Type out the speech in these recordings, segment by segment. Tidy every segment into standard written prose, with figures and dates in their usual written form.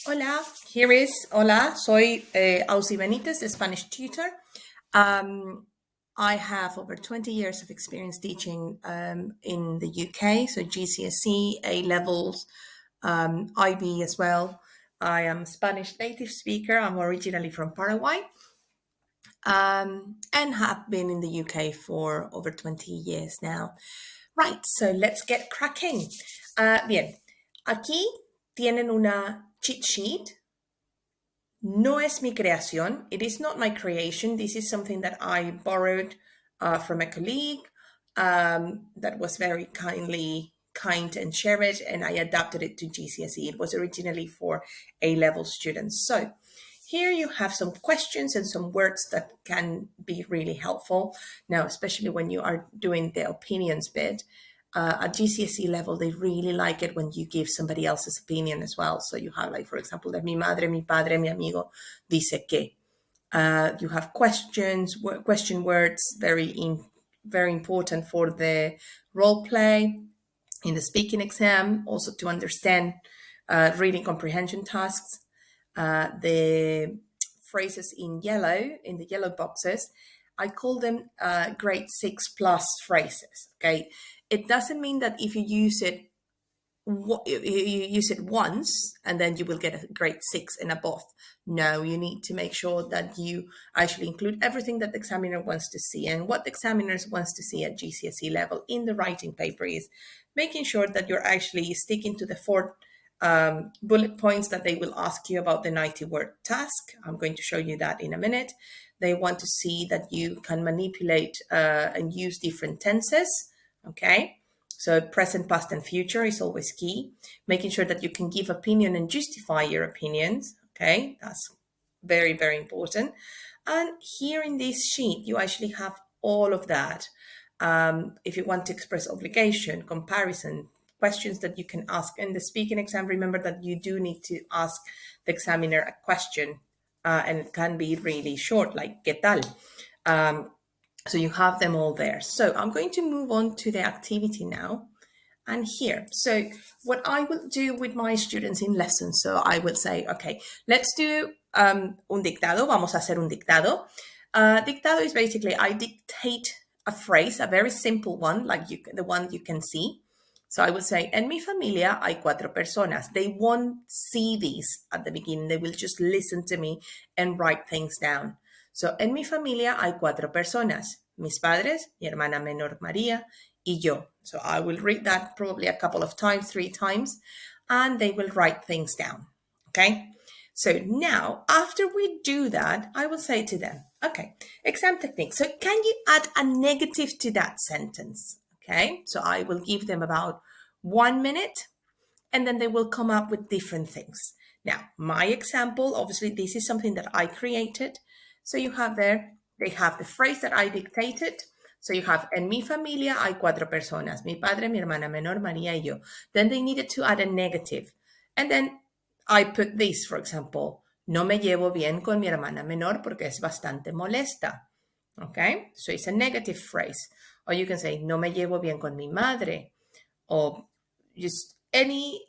Hola, here is Hola, soy Ausi Benitez, the Spanish tutor. I have over 20 years of experience teaching in the UK, so GCSE, A levels, IB as well. I am a Spanish native speaker. I'm originally from Paraguay and have been in the UK for over 20 years now. Right, so let's get cracking. Bien, aquí tienen una cheat sheet. No es mi creación. It is not my creation. This is something that I borrowed from a colleague that was very kind and shared it, and I adapted it to GCSE. It was originally for A-level students. So here you have some questions and some words that can be really helpful. Now, especially when you are doing the opinions bit. At GCSE level, they really like it when you give somebody else's opinion as well. So you have, like, for example, that mi madre, mi padre, mi amigo dice que. You have question words, very important for the role play in the speaking exam, also to understand reading comprehension tasks. The phrases in the yellow boxes, I call them grade 6+ phrases. Okay, it doesn't mean that if you use it once and then you will get a grade 6 and above. No, you need to make sure that you actually include everything that the examiner wants to see. And what the examiner wants to see at GCSE level in the writing paper is making sure that you're actually sticking to the 4 bullet points that they will ask you about the 90-word task. I'm going to show you that in a minute. They want to see that you can manipulate and use different tenses. Okay. So present, past, and future is always key. Making sure that you can give opinion and justify your opinions. Okay, that's very, very important. And here in this sheet, you actually have all of that. If you want to express obligation, comparison, questions that you can ask in the speaking exam, remember that you do need to ask the examiner a question, and it can be really short, like ¿qué tal? So you have them all there. So I'm going to move on to the activity now. And here, so what I will do with my students in lessons, so I will say, okay, let's do un dictado. Vamos a hacer un dictado. Dictado is basically I dictate a phrase, a very simple one, like the one you can see. So I will say, en mi familia hay 4 personas. They won't see these at the beginning. They will just listen to me and write things down. So, en mi familia hay 4 personas. Mis padres, mi hermana menor María, y yo. So I will read that probably a couple of times, 3 times, and they will write things down. Okay? So now, after we do that, I will say to them, okay, exam technique. So can you add a negative to that sentence? Okay? So I will give them about 1 minute, and then they will come up with different things. Now, my example, obviously, this is something that I created. So you have there, they have the phrase that I dictated. So you have, en mi familia hay 4 personas, mi padre, mi hermana menor, María y yo. Then they needed to add a negative. And then I put this, for example, no me llevo bien con mi hermana menor porque es bastante molesta. Okay, so it's a negative phrase. Or you can say, no me llevo bien con mi madre. Or just any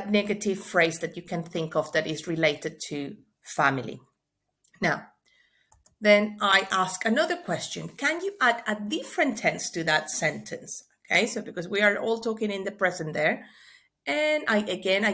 negative phrase that you can think of that is related to family. Now, then I ask another question. Can you add a different tense to that sentence? Okay, so because we are all talking in the present there. And I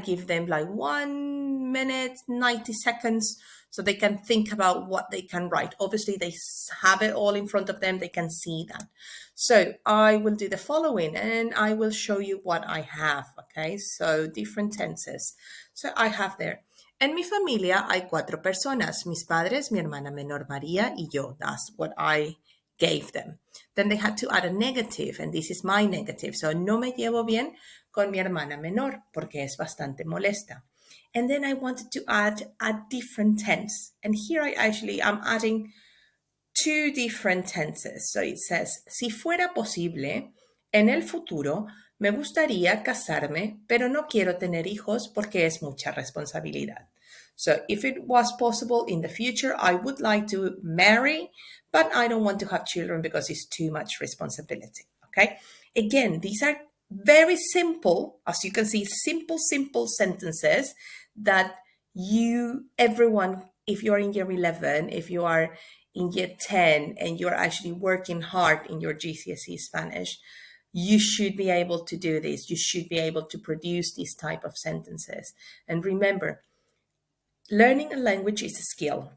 give them like 1 minute, 90 seconds, so they can think about what they can write. Obviously, they have it all in front of them. They can see that. So I will do the following, and I will show you what I have. Okay, so different tenses. So I have there. En mi familia hay 4 personas, mis padres, mi hermana menor María y yo. That's what I gave them. Then they had to add a negative, and this is my negative. So no me llevo bien con mi hermana menor porque es bastante molesta. And then I wanted to add a different tense. And here I'm adding 2 different tenses. So it says, si fuera posible, en el futuro me gustaría casarme, pero no quiero tener hijos porque es mucha responsabilidad. So if it was possible in the future, I would like to marry, but I don't want to have children because it's too much responsibility. Okay. Again, these are very simple, as you can see, simple sentences that everyone, if you're in year 11, if you are in year 10 and you're actually working hard in your GCSE Spanish, you should be able to do this. You should be able to produce these type of sentences. And remember, learning a language is a skill.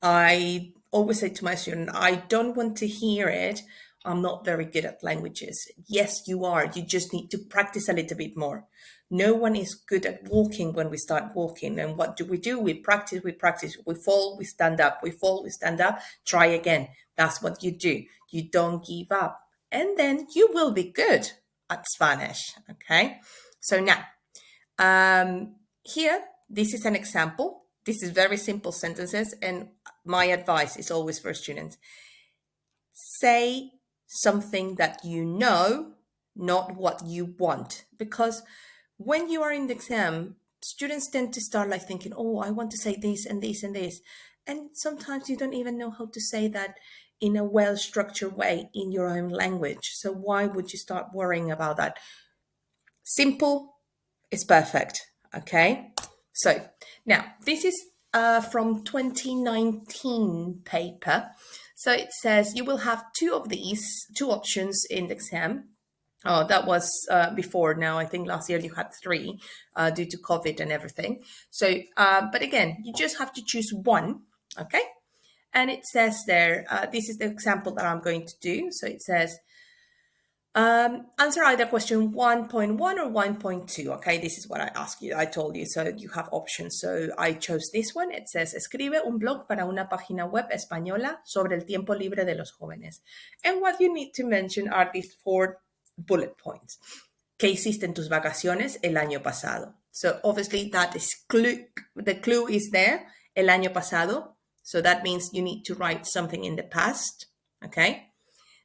I always say to my student, I don't want to hear it. I'm not very good at languages. Yes, you are. You just need to practice a little bit more. No one is good at walking when we start walking. And what do? We practice, we practice. We fall, we stand up. We fall, we stand up. Try again. That's what you do. You don't give up. And then you will be good at Spanish. Okay. So now, here, this is an example. This is very simple sentences, and my advice is always for students. Say something that you know, not what you want. Because when you are in the exam, students tend to start like thinking, oh, I want to say this and this and this. And sometimes you don't even know how to say that in a well-structured way in your own language. So why would you start worrying about that? Simple is perfect. Okay. So now this is from 2019 paper. So it says you will have two of these, two options in the exam. Oh, that was before. Now I think last year you had three due to COVID and everything. So, but again, you just have to choose one. Okay. And it says there, this is the example that I'm going to do. So it says, answer either question 1.1 or 1.2. Okay, this is what I asked you. I told you, so you have options. So I chose this one. It says, escribe un blog para una página web española sobre el tiempo libre de los jóvenes. And what you need to mention are these 4 bullet points. ¿Qué hiciste en tus vacaciones el año pasado? So obviously that is the clue is there, el año pasado. So that means you need to write something in the past. Okay.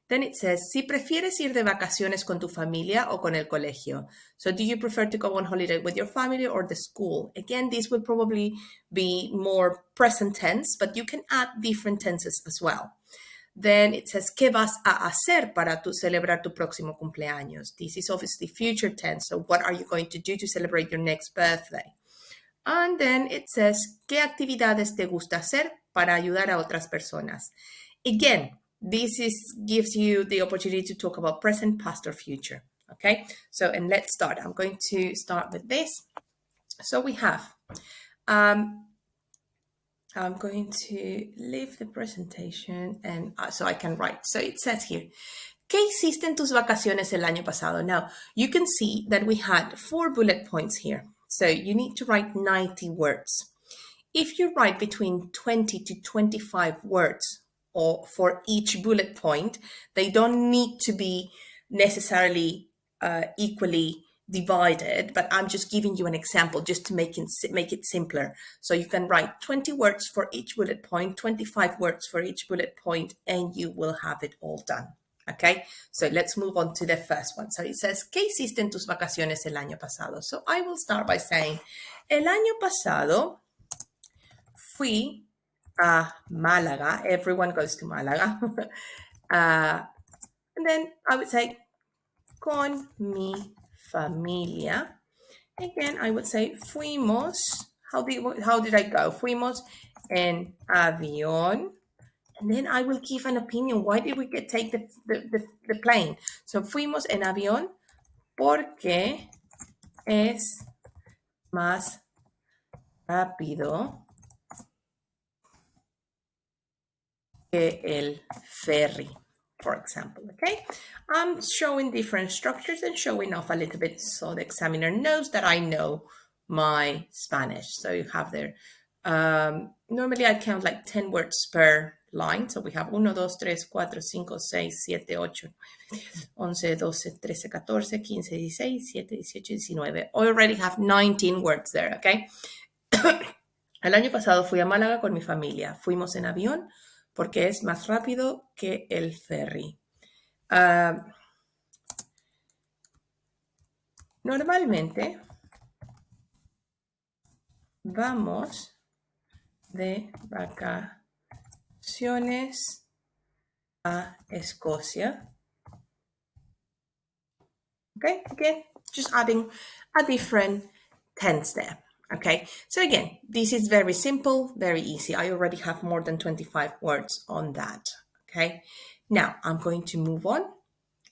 Then it says, si prefieres ir de vacaciones con tu familia o con el colegio. So do you prefer to go on holiday with your family or the school? Again, this will probably be more present tense, but you can add different tenses as well. Then it says, ¿qué vas a hacer para celebrar tu próximo cumpleaños? This is obviously future tense. So what are you going to do to celebrate your next birthday? And then it says, ¿qué actividades te gusta hacer para ayudar a otras personas? Again, this gives you the opportunity to talk about present, past, or future. Okay, so and let's start. I'm going to start with this. So we have, I'm going to leave the presentation and so I can write. So it says here, ¿qué hiciste en tus vacaciones el año pasado? Now, you can see that we had 4 bullet points here. So you need to write 90 words. If you write between 20 to 25 words, or for each bullet point, they don't need to be necessarily equally divided, but I'm just giving you an example just to make it simpler. So you can write 20 words for each bullet point, 25 words for each bullet point, and you will have it all done. Okay, so let's move on to the first one. So it says, ¿qué hiciste en tus vacaciones el año pasado? So I will start by saying, el año pasado fui a Málaga. Everyone goes to Málaga. And then I would say, con mi familia. Again, I would say, fuimos. How did I go? Fuimos en avión. And then I will give an opinion. Why did we take the plane? So, fuimos en avión porque es más rápido que el ferry, for example. Okay, I'm showing different structures and showing off a little bit so the examiner knows that I know my Spanish. So you have there, normally I count like 10 words per line. So we have 1, 2, 3, 4, 5, 6, 7, 8, 9, 10, 12, 13, 14, 15, 16, 17, 18, 19. I already have 19 words there, okay? El año pasado fui a Málaga con mi familia. Fuimos en avión porque es más rápido que el ferry. Normalmente vamos de vacaciones a Escocia. Okay, again, just adding a different tense there. Okay, so again, this is very simple, very easy. I already have more than 25 words on that. Okay, now I'm going to move on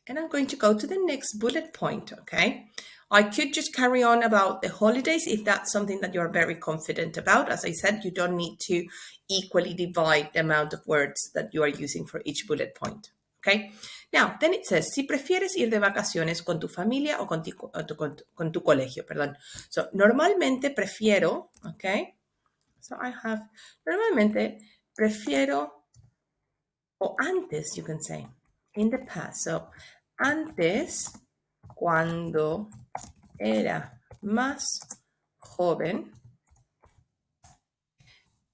and I'm going to go to the next bullet point. Okay, I could just carry on about the holidays if that's something that you're very confident about. As I said, you don't need to equally divide the amount of words that you are using for each bullet point. Okay, now then it says, si prefieres ir de vacaciones con tu familia o con tu colegio, perdón. So, normalmente prefiero, okay, so I have, normalmente prefiero, o antes, you can say, in the past. So, antes, cuando era más joven,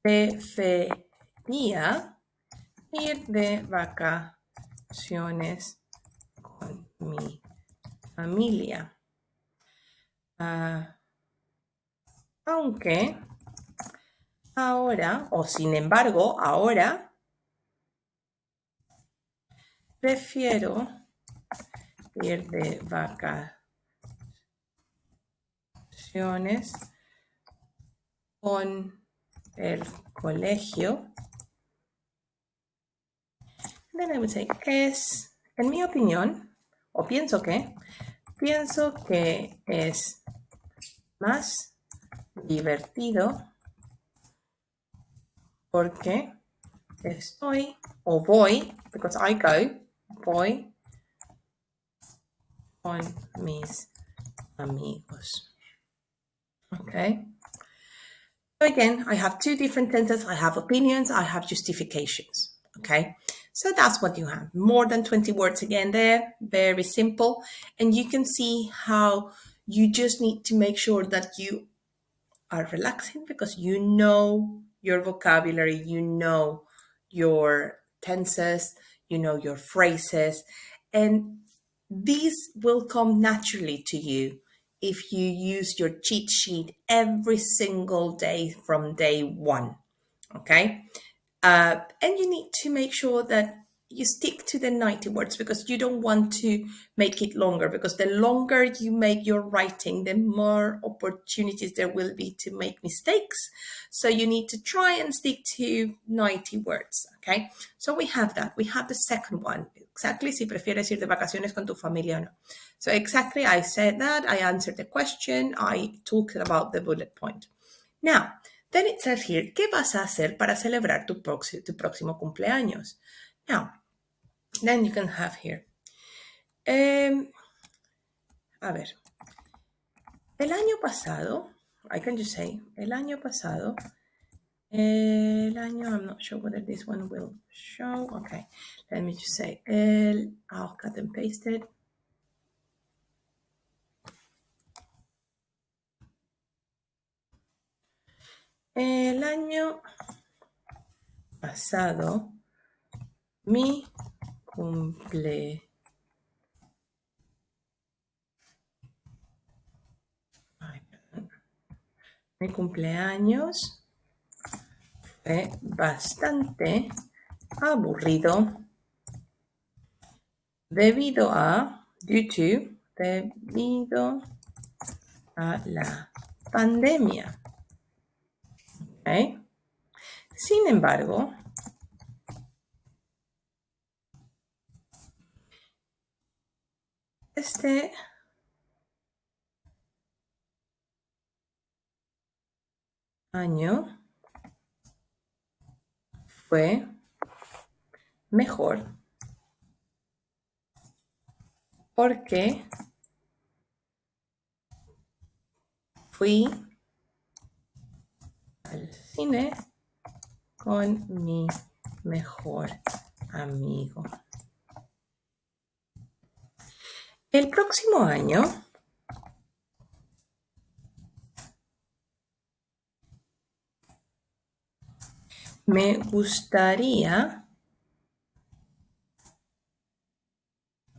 prefería ir de vacaciones con mi familia. Aunque ahora, o sin embargo, ahora prefiero ir de vacaciones con el colegio. Then I would say, es, en mi opinión, o pienso que es más divertido porque estoy, o voy, because I go, voy con mis amigos. Okay. So again, I have two different tenses. I have opinions, I have justifications. Okay. So that's what you have. More than 20 words again there. Very simple. And you can see how you just need to make sure that you are relaxing because you know your vocabulary, you know your tenses, you know your phrases, and these will come naturally to you if you use your cheat sheet every single day from day one. Okay. And you need to make sure that you stick to the 90 words because you don't want to make it longer, because the longer you make your writing, the more opportunities there will be to make mistakes. So you need to try and stick to 90 words. Okay. So we have that. We have the second one. Exactly. Si prefieres ir de vacaciones con tu familia o no. So exactly, I said that. I answered the question. I talked about the bullet point. Now, then it says here, ¿qué vas a hacer para celebrar tu próximo cumpleaños? Now, then you can have here. A ver, el año pasado, I can just say, el año pasado, I'm not sure whether this one will show. Okay, let me just say, I'll cut and paste it. El año pasado, mi cumpleaños fue bastante aburrido debido a la pandemia. Okay. Sin embargo, este año fue mejor porque fui al cine con mi mejor amigo. El próximo año me gustaría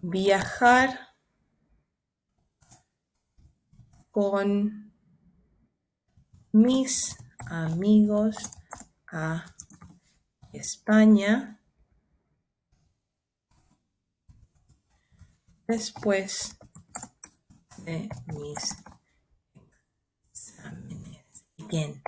viajar con mis amigos a España después de mis exámenes. again.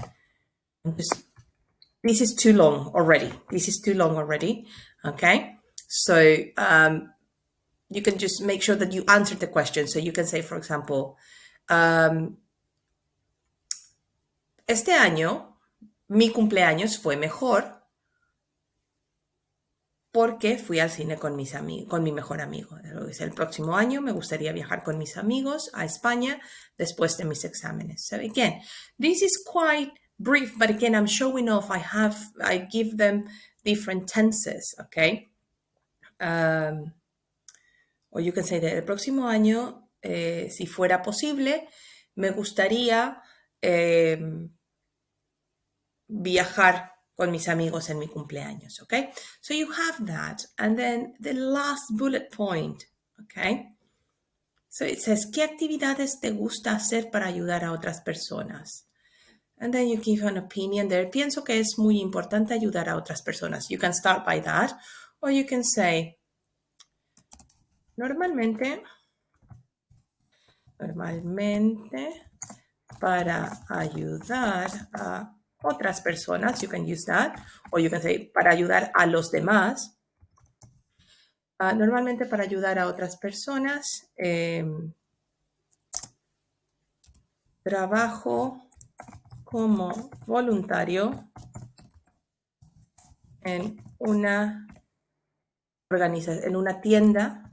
This is too long already. This is too long already. Okay. So you can just make sure that you answer the question. So you can say, for example, este año mi cumpleaños fue mejor porque fui al cine con mis amigos, con mi mejor amigo. El próximo año me gustaría viajar con mis amigos a España después de mis exámenes. So again, this is quite brief, but again, I'm showing off. I give them different tenses, okay? O you can say that el próximo año, si fuera posible, me gustaría viajar con mis amigos en mi cumpleaños, okay? So you have that. And then the last bullet point, okay? So it says, ¿qué actividades te gusta hacer para ayudar a otras personas? And then you give an opinion there. Pienso que es muy importante ayudar a otras personas. You can start by that. Or you can say, normalmente para ayudar a otras personas, you can use that, or you can say para ayudar a los demás. Normalmente para ayudar a otras personas, trabajo como voluntario en una en una tienda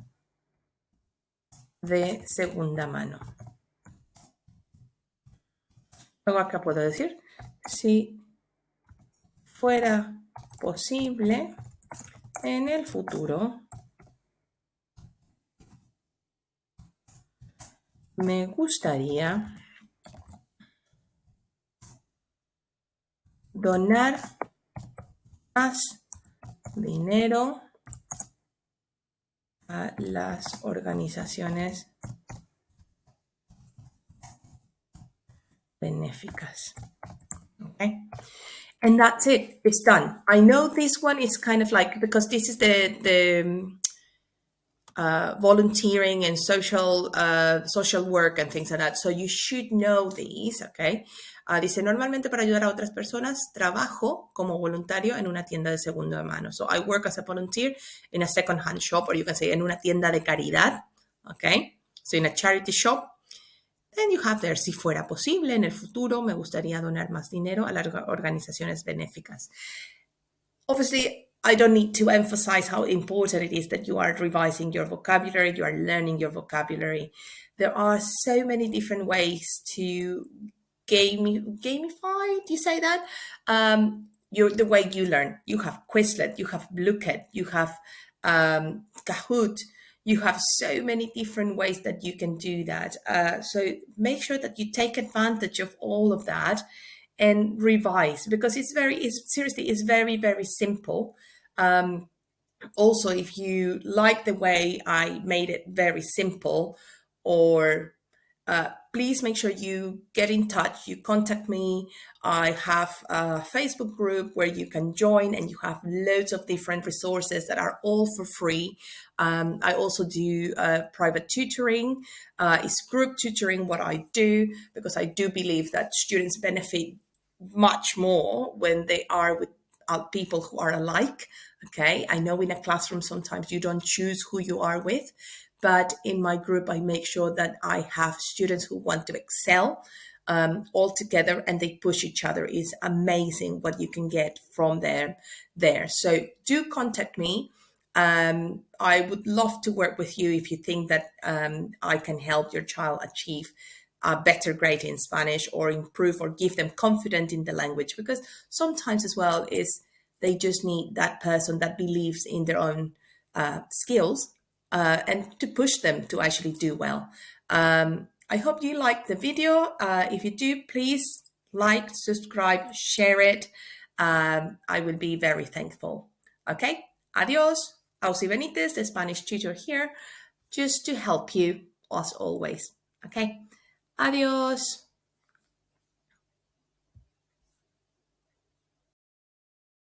de segunda mano. Luego acá puedo decir, si fuera posible en el futuro, me gustaría donar más dinero a las organizaciones benéficas. Okay. And that's it. It's done. I know this one is kind of like, because this is the volunteering and social work and things like that. So you should know these, okay? Dice, normalmente para ayudar a otras personas, trabajo como voluntario en una tienda de segunda mano. So I work as a volunteer in a second-hand shop, or you can say en una tienda de caridad, okay? So in a charity shop. Then you have there, si fuera posible, en el futuro, me gustaría donar más dinero a las organizaciones benéficas. Obviously, I don't need to emphasize how important it is that you are revising your vocabulary, you are learning your vocabulary. There are so many different ways to gamify, do you say that? The way you learn. You have Quizlet, you have Blooket, you have Kahoot, you have so many different ways that you can do that. So make sure that you take advantage of all of that and revise, because it's very, very simple. Also, if you like the way I made it very simple, or please make sure you get in touch, you contact me. I have a Facebook group where you can join, and you have loads of different resources that are all for free. I also do private tutoring. It's group tutoring what I do, because I do believe that students benefit much more when they are with people who are alike. Okay, I know in a classroom sometimes you don't choose who you are with, but in my group I make sure that I have students who want to excel all together, and they push each other. It's amazing what you can get from there. So do contact me. I would love to work with you if you think that I can help your child achieve a better grade in Spanish, or improve, or give them confidence in the language, because sometimes as well is they just need that person that believes in their own skills and to push them to actually do well. I hope you liked the video. If you do, please like, subscribe, share it. I will be very thankful. Okay, adios. Ausi Benitez, the Spanish tutor here, just to help you as always. Okay, adios.